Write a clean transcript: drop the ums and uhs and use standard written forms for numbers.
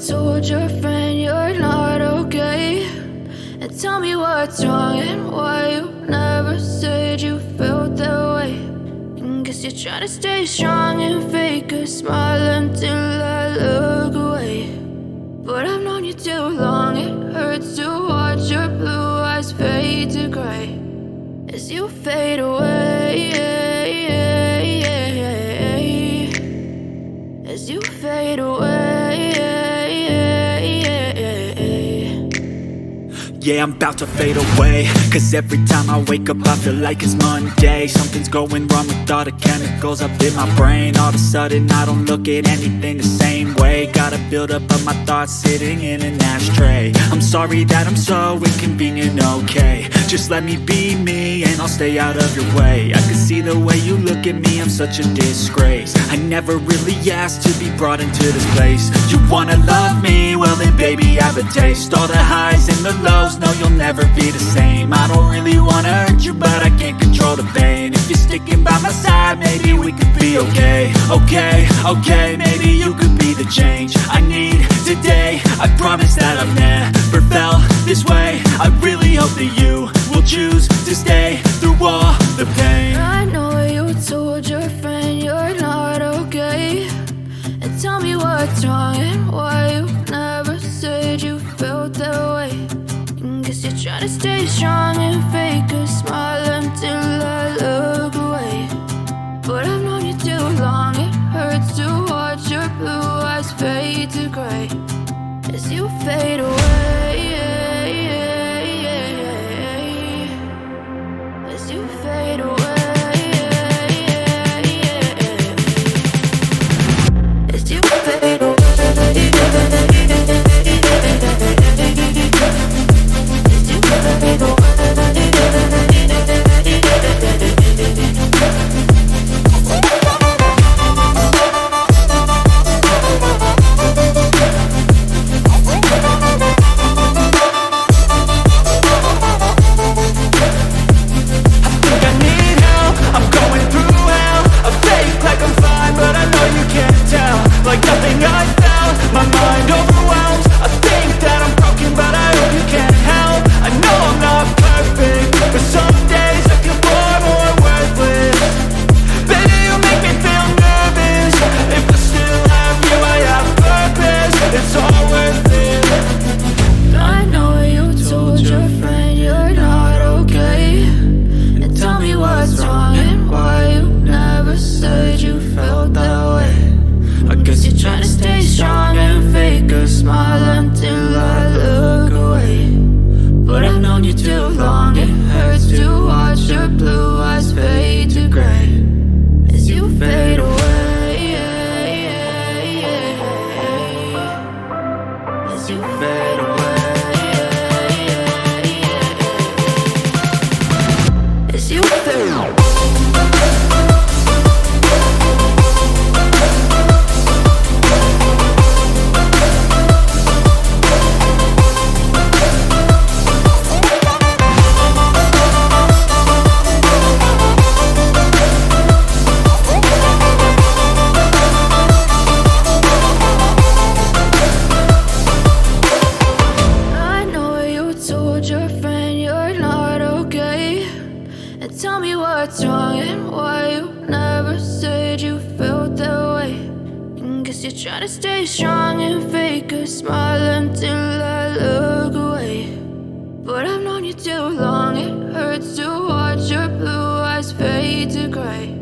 told your friend you're not okay, and tell me what's wrong and why you never said you felt that way. And guess you're trying to stay strong and fake a smile until I look away. But I've known you too long, it hurts to watch your blue eyes fade to gray as you fade away, as you fade away. Yeah, I'm about to fade away, cause every time I wake up I feel like it's Monday. Something's going wrong with all the chemicals up in my brain. All of a sudden I don't look at anything the same way. Gotta build up of my thoughts sitting in an ashtray. I'm sorry that I'm so inconvenient, okay. Just let me be me and I'll stay out of your way. I can see the way you look at me, I'm such a disgrace. I never really asked to be brought into this place. You wanna love me? Well then baby I have a taste. All the highs and the lows, no you'll never be the same. I don't really wanna hurt you but I can't control the pain. If you're sticking by my side maybe we could be okay. Okay, maybe you could be the change I need today. I promise that I've never felt this way. I really hope that you will choose to stay through all the pain. I know you told your friend you're not okay, and tell me what's wrong and why you never said you felt that way. And guess you're trying to stay strong and fake a smile until I look away. But I've known you too long, it hurts to watch your blue eyes fade to gray as you fade away, as you fade away, as you fade away. Like nothing I felt, my mind overwhelmed. I think that I'm broken, but I hope you can't help. I know I'm not perfect, but some days I feel far more worthless. Baby, you make me feel nervous. If I still have you, I have purpose. It's all worth it. I know you told your friend you're not okay, and tell me what's wrong and why you never said you felt that way. I guess you're trying to stay strong and fake a smile until I look away. But I've known you too long, it hurts to watch your blue eyes fade to gray as you fade away, as you fade away, as you fade away. Tell me what's wrong and why you never said you felt that way. And guess you're trying to stay strong and fake a smile until I look away. But I've known you too long, it hurts to watch your blue eyes fade to gray